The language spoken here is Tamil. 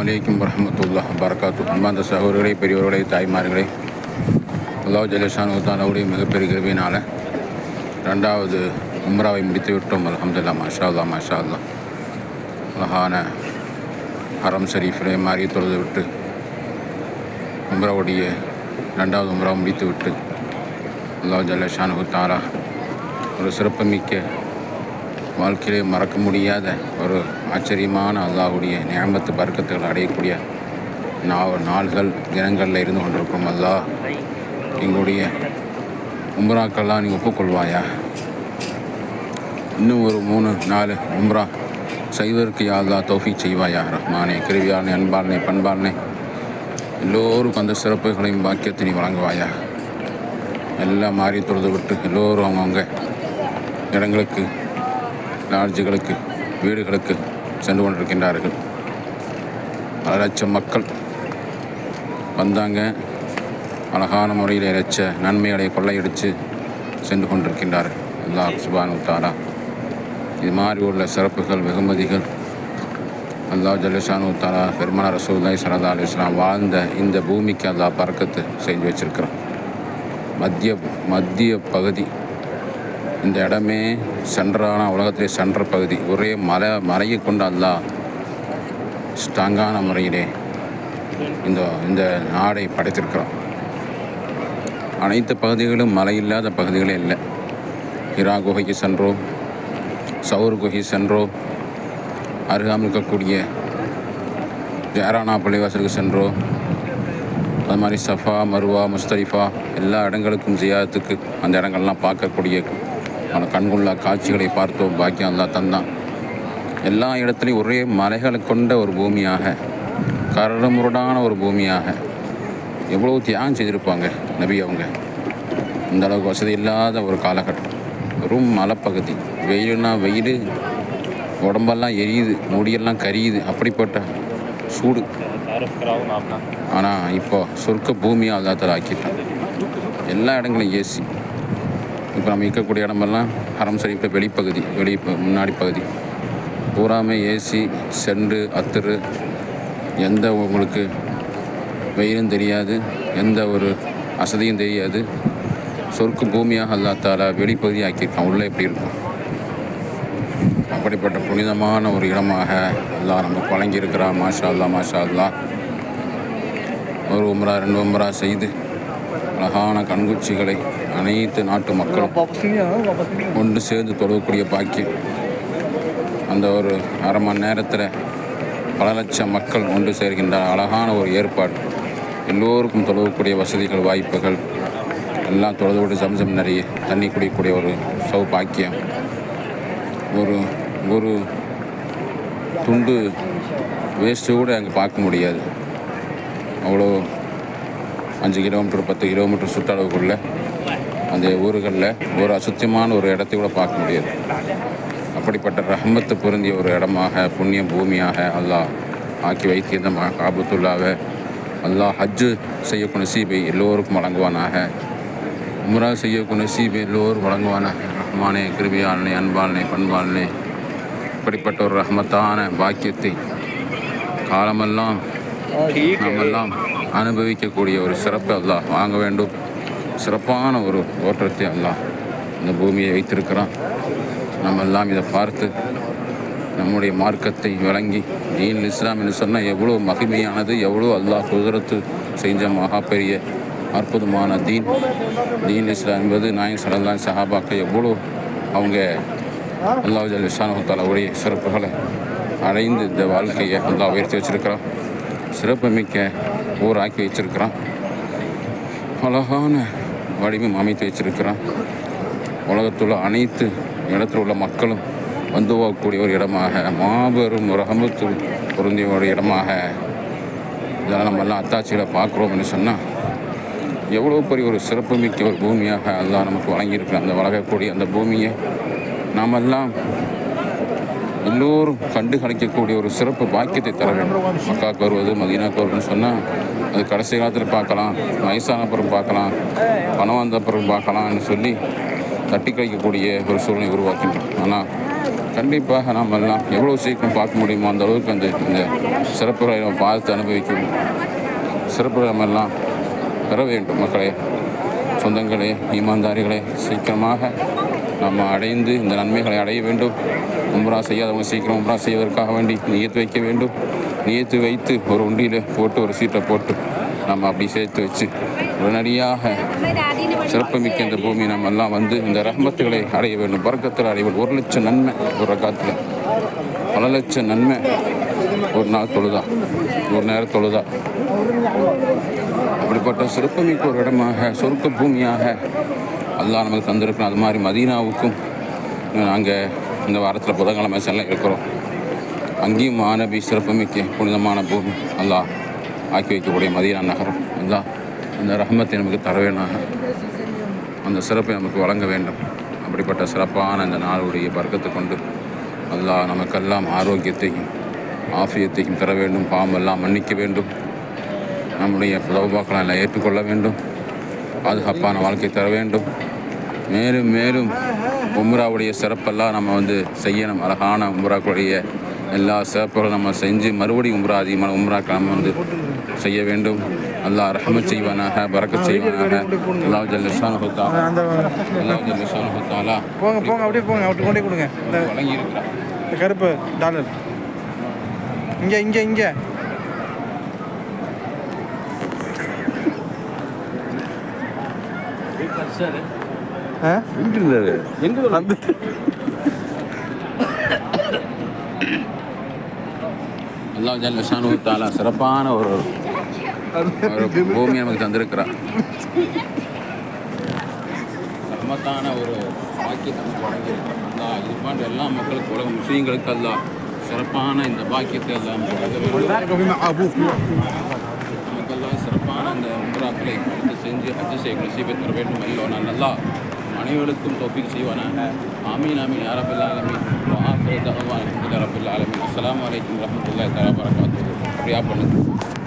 அலைக்கும் வரஹ்மத்துல்லாஹி வபரகாத்துஹு. அன்பார்ந்த சகோதரர்களே, பெரியவர்களே, தாய்மார்களே, அல்லாஹ் ஜல்லஷானு தஆலாவுடைய மிகப்பெரிய கிருபையினால் ரெண்டாவது உம்ராவை முடித்து விட்டோம். அல்ஹம்துலில்லாஹ், மாஷா அல்லாஹ், மாஷா அல்லாஹ். அழகான ஹரம் ஷரீஃபிலே மாறி தொழுது விட்டு உம்ராவுடைய ரெண்டாவது உம்ராவை முடித்து விட்டு அல்லாஹ் ஜல்லஷானு தஆலா ஒரு சிறப்புமிக்க வாழ்க்கையிலே மறக்க முடியாத ஒரு ஆச்சரியமான அல்லாஹுடைய நியாமத்து பர்க்கத்துகள் அடையக்கூடிய நாள்கள் தினங்களில் இருந்து கொண்டிருக்கிறோம். அல்லாஹ் எங்களுடைய உம்ராக்கெல்லாம் நீ ஒப்புக்கொள்வாயா? இன்னும் ஒரு 3-4 உம்ரா செய்வதற்கு யா அல்லாஹ் தௌஃபீக் செய்வாயா? ரஹ்மானே, கிருபியானே, அன்பானே, பண்பானே, எல்லோருக்கும் அந்த சிறப்புகளையும் பாக்கியத்தை நீ வழங்குவாயா? எல்லாம் மாறி தொழுது விட்டு எல்லோரும் அவங்கவுங்க இடங்களுக்கு, லாட்ஜுகளுக்கு, வீடுகளுக்கு சென்று கொண்டிருக்கின்றார்கள். பல லட்சம் மக்கள் வந்தாங்க. அழகான முறையில் இறைச்ச நன்மைகளை கொள்ளையடித்து சென்று கொண்டிருக்கின்றார்கள். அல்லாஹ் சுப்ஹானஹு வ தஆலா இது மாதிரி உள்ள சிறப்புகள், வெகுமதிகள் அல்லாஹ் ஜல்லஷானஹு வ தஆலா பெருமானார் ரசூலுல்லாஹி ஸல்லல்லாஹு அலைஹி வஸல்லம் வாழ்ந்த இந்த பூமிக்கு அல்லாஹ் பரக்கத்து செஞ்சு வச்சிருக்கிறான். மத்திய பகுதி, இந்த இடமே சென்றான உலகத்திலே சென்ற பகுதி. ஒரே மலையை கொண்டு அல்லாஹ் ஸ்ட்ராங்கான முறையிலே இந்த நாடை படைத்திருக்கிறோம். அனைத்து பகுதிகளும் மழை இல்லாத பகுதிகளே இல்லை. ஹிரா குகைக்கு சென்றோம், சவுர் குகை சென்றோம், அருகாமல் இருக்கக்கூடிய ஜாரானா பள்ளிவாசலுக்கு சென்றோம். அது மாதிரி சஃபா, மருவா, முஸ்தலிஃபா எல்லா இடங்களுக்கும் ஜியாரத்துக்கு அந்த இடங்கள்லாம் பார்க்கக்கூடிய அந்த கண்கொள்ளா காட்சிகளை பார்த்தோம். பாக்கியம் அல்லாஹ் தந்தான். எல்லா இடத்துலையும் ஒரே மலைகளை கொண்ட ஒரு பூமியாக, கரடுமுரடான ஒரு பூமியாக எவ்வளோ தியாகம் செய்திருப்பாங்க நபி அவங்க. இந்த அளவுக்கு வசதி இல்லாத ஒரு காலகட்டம், வெறும் மலைப்பகுதி. வெயிலுன்னா வெயில், உடம்பெல்லாம் எரியுது, முடியெல்லாம் கரியுது, அப்படிப்பட்ட சூடு. ஆனால் இப்போ சொர்க்க பூமியாக அல்லாஹ் ஆக்கிட்டான். எல்லா இடங்களும் ஏசி. இப்போ நம்ம இருக்கக்கூடிய இடமெல்லாம் ஹரம் ஷரீஃபில் வெளிப்பகுதி, முன்னாடி பகுதி பூராமே ஏசி, செண்டு, அத்தரு, எந்த உங்களுக்கு வெயிலும் தெரியாது, எந்த ஒரு அசதியும் தெரியாது. சொர்க்க பூமியாக அல்லாஹ் தஆலா வெளிப்பகுதியாக ஆக்கியிருக்கான். உள்ளே எப்படி இருக்கும்? அப்படிப்பட்ட புனிதமான ஒரு இடமாக அல்லாஹ் நமக்கு வழங்கியிருக்கிறான். மாஷா அல்லாஹ், மாஷா அல்லாஹ். ஒரு உம்ரா 2 உம்ரா செய்து அழகான கண்குச்சிகளை அனைத்து நாட்டு மக்களும் ஒன்று சேர்ந்து தொழக்கூடிய பாக்கியம். அந்த ஒரு அரை மணி நேரத்தில் பல லட்சம் மக்கள் ஒன்று சேர்கின்ற அழகான ஒரு ஏற்பாடு. எல்லோருக்கும் தொழக்கூடிய வசதிகள், வாய்ப்புகள் எல்லாம் தொழுதோடு ஜம்சம் நிறைய தண்ணி குடிக்கக்கூடிய ஒரு பாக்கியம். ஒரு துண்டு வேஸ்ட்டு கூட அங்கே பார்க்க முடியாது. அவ்வளோ 5 கிலோமீட்டர் 10 கிலோமீட்டர் சுற்றளவுக்குள்ள அந்த ஊர்களில் ஒரு அசுத்தமான ஒரு இடத்தை கூட பார்க்க முடியாது. அப்படிப்பட்ட ரஹ்மத்து பொருந்திய ஒரு இடமாக, புண்ணிய பூமியாக அல்லாஹ் ஆக்கி வைத்திருந்த காபத்துல்லாவை அல்லாஹ் ஹஜ்ஜு செய்யக்கூடிய நசீபை எல்லோருக்கும் வழங்குவானாக. உம்ரா செய்யக்கூடிய நசீபை எல்லோரும் வழங்குவானாக. ரஹ்மானே, கிருபியானே, அன்பானே, பண்பானே, இப்படிப்பட்ட ஒரு ரஹ்மத்தான பாக்கியத்தை காலமெல்லாம் நாமெல்லாம் அனுபவிக்கக்கூடிய ஒரு சிறப்பு அல்லாஹ் வாங்க வேண்டும். சிறப்பான ஒரு ஓட்டத்தை அல்லாஹ் இந்த பூமியை வைத்திருக்கிறான். நம்ம எல்லாம் இதை பார்த்து நம்முடைய மார்க்கத்தை விளங்கி, தீன் இஸ்லாம் என்று சொன்னால் எவ்வளோ மகிமையானது, எவ்வளோ அல்லாஹ் குதிரத்து செஞ்ச மகா பெரிய அற்புதமான தீன் இஸ்லாம் என்பது நாயகம் ஸல்லல்லாஹு அலைஹி சஹாபாக்கள் எவ்வளோ அவங்க அல்லாஹ் ஜல்லஷானஹு தஆலாவுடைய சிறப்புகளை அடைந்து இந்த வாழ்க்கையை அல்லாஹ் உயர்த்தி வச்சிருக்கிறான். சிறப்புமிக்க ஊராக்கி வச்சிருக்கிறான். அழகான வடிவம் அமைத்து வச்சிருக்கிறான். உலகத்துள்ள அனைத்து இடத்தில் உள்ள மக்களும் வந்து போகக்கூடிய ஒரு இடமாக, மாபெரும் ரஹமத்து பொருந்திய ஒரு இடமாக இதெல்லாம் நம்மெல்லாம் அத்தாட்சிகளை பார்க்குறோம்னு சொன்னால் எவ்வளோ பெரிய ஒரு சிறப்புமிக்க ஒரு பூமியாக அல்லாஹ் நமக்கு வழங்கியிருக்கிறோம். அந்த வழங்கக்கூடிய அந்த பூமியை நாமெல்லாம் எல்லோரும் கண்டு கழிக்கக்கூடிய ஒரு சிறப்பு பாக்கியத்தை தர வேண்டும். மக்காவுக்கு வருவது, மதீனாவுக்கு வருவதுன்னு சொன்னால் அது கடைசி காலத்தில் பார்க்கலாம், வயசான பிறகு பார்க்கலாம், பணம் வந்த பிறகு பார்க்கலாம்னு சொல்லி தட்டி கழிக்கக்கூடிய ஒரு சூழ்நிலை உருவாக்கின்றோம். ஆனால் கண்டிப்பாக நாம் எல்லாம் எவ்வளோ சீக்கிரம் பார்க்க முடியுமோ அந்த அளவுக்கு இந்த சிறப்புகளை நம்ம பார்த்து அனுபவிக்கணும். சிறப்புகளை நம்ம எல்லாம் பெற வேண்டும். மக்களே, சொந்தங்களே, ஈமான்தாரிகளே, சீக்கிரமாக நம்ம அடைந்து இந்த நன்மைகளை அடைய வேண்டும். உம்ரா செய்யாதவங்க சீக்கிரம் உம்ரா செய்வதற்காக வேண்டி நியத்து வைக்க வேண்டும். நியத்து வைத்து ஒரு உண்டியில் போட்டு ஒரு சீட்டை போட்டு நம்ம அப்படி சேர்த்து வச்சு உடனடியாக சிறப்புமிக்க இந்த பூமி நம்ம எல்லாம் வந்து இந்த ரஹ்மத்துகளை அடைய வேண்டும். பரக்கத்தில் அடைய வேண்டும். 1 லட்சம் நன்மை ஒரு ரக்காத்தில், பல லட்சம் நன்மை ஒரு நாள் தொழுதா, ஒரு நேரம் தொழுதா. அப்படிப்பட்ட சிறப்புமிக்க ஒரு இடமாக, சொர்க்க பூமியாக அல்லாஹ் நமக்கு தந்திருக்கணும். அது மாதிரி மதீனாவுக்கும் நாங்கள் இந்த வாரத்தில் புதன்கிழமை செல்ல இருக்கிறோம். அங்கேயும் மாநபி சிறப்புமிக்க புனிதமான பூமி அல்லாஹ் ஆக்கி வைக்கக்கூடிய மதீனா நகரம். அல்லாஹ் அந்த ரஹ்மத்தை நமக்கு தர வேணாக, அந்த சிறப்பை நமக்கு வழங்க வேண்டும். அப்படிப்பட்ட சிறப்பான இந்த நாளுடைய பர்க்கத்தை கொண்டு அல்லாஹ் நமக்கெல்லாம் ஆரோக்கியத்தையும் ஆஃபியத்தையும் தர வேண்டும். பாவமெல்லாம் மன்னிக்க வேண்டும். நம்முடைய தௌபாக்களை எல்லாம் ஏற்றுக்கொள்ள வேண்டும். பாதுகாப்பான வாழ்க்கை தர வேண்டும். மேலும் மேலும் உம்ராவுடைய சிறப்பெல்லாம் நம்ம வந்து செய்யணும். அழகான உம்ராக்களுடைய எல்லா சிறப்புகளும் நம்ம செஞ்சு மறுபடியும் உம்ரா அதிகமான உம்ராக்கள் நம்ம வந்து செய்ய வேண்டும். அல்லாஹ் ரஹ்மத் செய்வானாக, பரக்கத் செய்வானாக. அல்லாஹ் ஜல்ல ஷானுஹு தஆலா, அல்லாஹ் ஜல்ல ஷானுஹு தஆலா போங்க அப்படியே போங்க, அவர்கிட்ட கொண்டே கொடுங்க. வழங்கி இருக்கிறார் இந்த கருப்பு டாலர் இங்கே இங்கே இங்கே அல்லாஹ் ஜல்ல ஷானுஹு தஆலா சிறப்பான ஒரு பூமி நமக்கு தந்திருக்கிறார். ரஹ்மத்தான ஒரு பாக்கியத்தை நமக்கு வழங்கியிருக்கிறார். அல்லாஹ் இது போன்ற எல்லா மக்களுக்கு, உலக முஸ்லீம்களுக்கு அல்லாஹ் சிறப்பான இந்த பாக்கியத்தை எல்லாம் நமக்கெல்லாம் சிறப்பான இந்த உம்ராக்களை எடுத்து செஞ்சு ஹஜ் செய்ய நசீபை தர வேண்டும். அல்லோனா நல்லா அனைவருக்கும் தௌஃபீக் செய்வானாக. ஆமீன் ஆமீன் யா ரப்பல் ஆலமீன். வஆகிரு தஅவானா அல்ஹம்துலில்லாஹி ரப்பில் ஆலமீன். அஸ்ஸலாமு அலைக்கும் வரஹ்மத்துல்லாஹி தஆலா வபரகாத்துஹு. அப்படியா பண்ணுங்க.